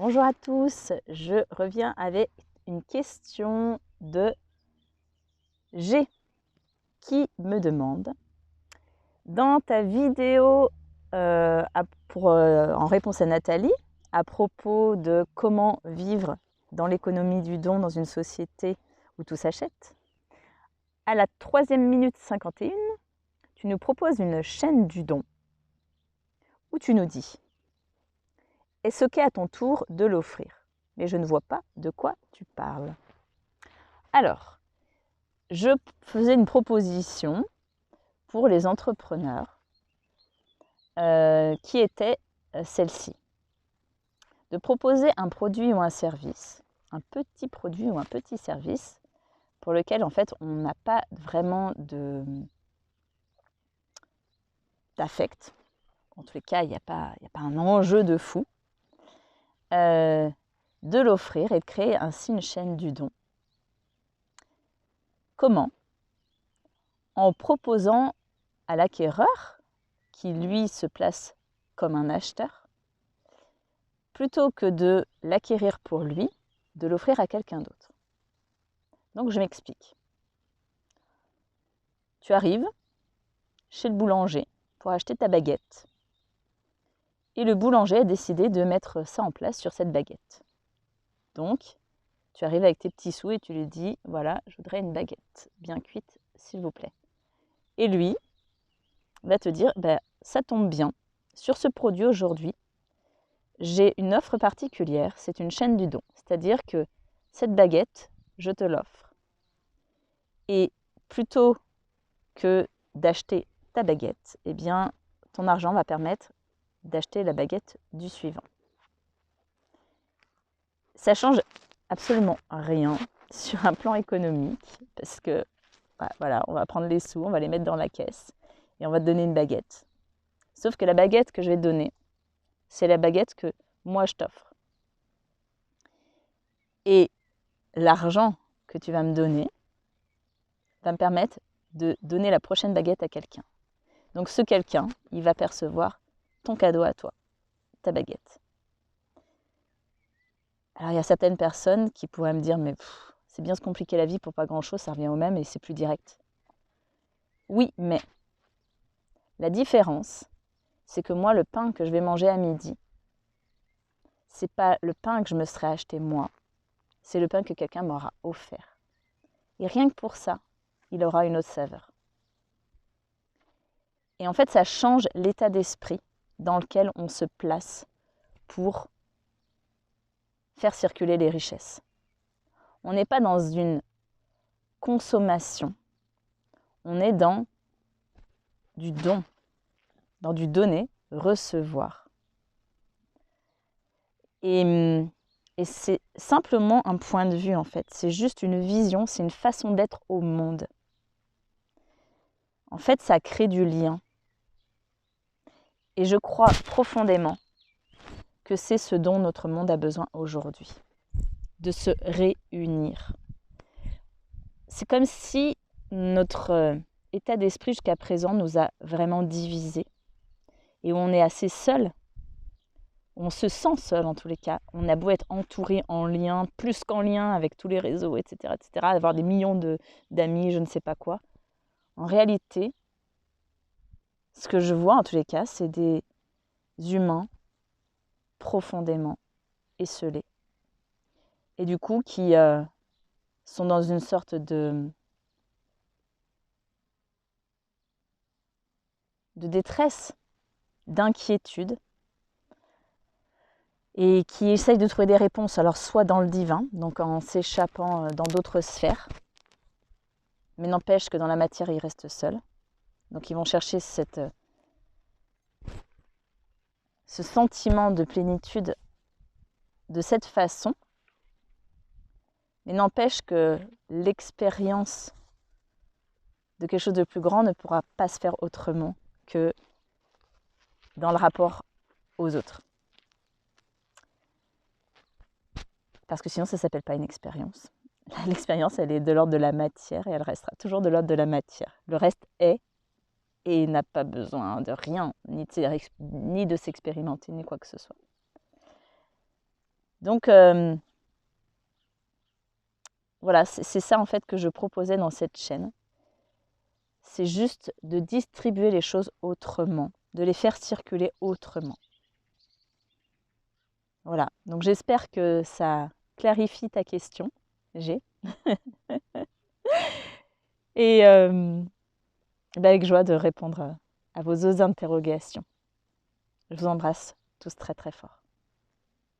Bonjour à tous, je reviens avec une question de G qui me demande: dans ta vidéo en réponse à Nathalie, à propos de comment vivre dans l'économie du don dans une société où tout s'achète, à la 3e minute 51, tu nous proposes une chaîne du don où tu nous dis: est-ce OK à ton tour de l'offrir? Mais je ne vois pas de quoi tu parles. Alors, je faisais une proposition pour les entrepreneurs qui était celle-ci. De proposer un produit ou un service, un petit produit ou un petit service pour lequel en fait on n'a pas vraiment d'affect. En tous les cas, il n'y a pas un enjeu de fou. De l'offrir et de créer ainsi une chaîne du don. Comment? En proposant à l'acquéreur, qui lui se place comme un acheteur, plutôt que de l'acquérir pour lui, de l'offrir à quelqu'un d'autre. Donc je m'explique. Tu arrives chez le boulanger pour acheter ta baguette. Et le boulanger a décidé de mettre ça en place sur cette baguette. Donc, tu arrives avec tes petits sous et tu lui dis: voilà, je voudrais une baguette bien cuite, s'il vous plaît. Et lui va te dire: ça tombe bien, sur ce produit aujourd'hui, j'ai une offre particulière, c'est une chaîne du don. C'est-à-dire que cette baguette, je te l'offre. Et plutôt que d'acheter ta baguette, eh bien, ton argent va permettre d'acheter la baguette du suivant. Ça change absolument rien sur un plan économique, parce que voilà, on va prendre les sous, on va les mettre dans la caisse et on va te donner une baguette. Sauf que la baguette que je vais te donner, c'est la baguette que moi je t'offre. Et l'argent que tu vas me donner va me permettre de donner la prochaine baguette à quelqu'un. Donc ce quelqu'un, il va percevoir ton cadeau à toi, ta baguette. Alors il y a certaines personnes qui pourraient me dire: mais c'est bien se compliquer la vie pour pas grand-chose, ça revient au même et c'est plus direct. Oui, mais la différence, c'est que moi, le pain que je vais manger à midi, c'est pas le pain que je me serais acheté moi, c'est le pain que quelqu'un m'aura offert. Et rien que pour ça, il aura une autre saveur. Et en fait, ça change l'état d'esprit dans lequel on se place pour faire circuler les richesses. On n'est pas dans une consommation, on est dans du don, dans du donner, recevoir. Et c'est simplement un point de vue en fait, c'est juste une vision, c'est une façon d'être au monde. En fait, ça crée du lien. Et je crois profondément que c'est ce dont notre monde a besoin aujourd'hui, de se réunir. C'est comme si notre état d'esprit jusqu'à présent nous a vraiment divisés et où on est assez seul. On se sent seul en tous les cas. On a beau être entouré en lien, plus qu'en lien avec tous les réseaux, etc., avoir des millions d'amis, je ne sais pas quoi. En réalité, ce que je vois en tous les cas, c'est des humains profondément esselés. Et du coup, qui sont dans une sorte de détresse, d'inquiétude, et qui essayent de trouver des réponses, alors soit dans le divin, donc en s'échappant dans d'autres sphères, mais n'empêche que dans la matière, ils restent seuls. Donc ils vont chercher ce sentiment de plénitude de cette façon, mais n'empêche que l'expérience de quelque chose de plus grand ne pourra pas se faire autrement que dans le rapport aux autres. Parce que sinon, ça ne s'appelle pas une expérience. L'expérience, elle est de l'ordre de la matière et elle restera toujours de l'ordre de la matière. Le reste est et n'a pas besoin de rien, ni de s'expérimenter, ni quoi que ce soit. Donc, voilà, c'est ça en fait que je proposais dans cette chaîne. C'est juste de distribuer les choses autrement, de les faire circuler autrement. Voilà, donc j'espère que ça clarifie ta question, G. Et avec joie de répondre à vos autres interrogations. Je vous embrasse tous très très fort.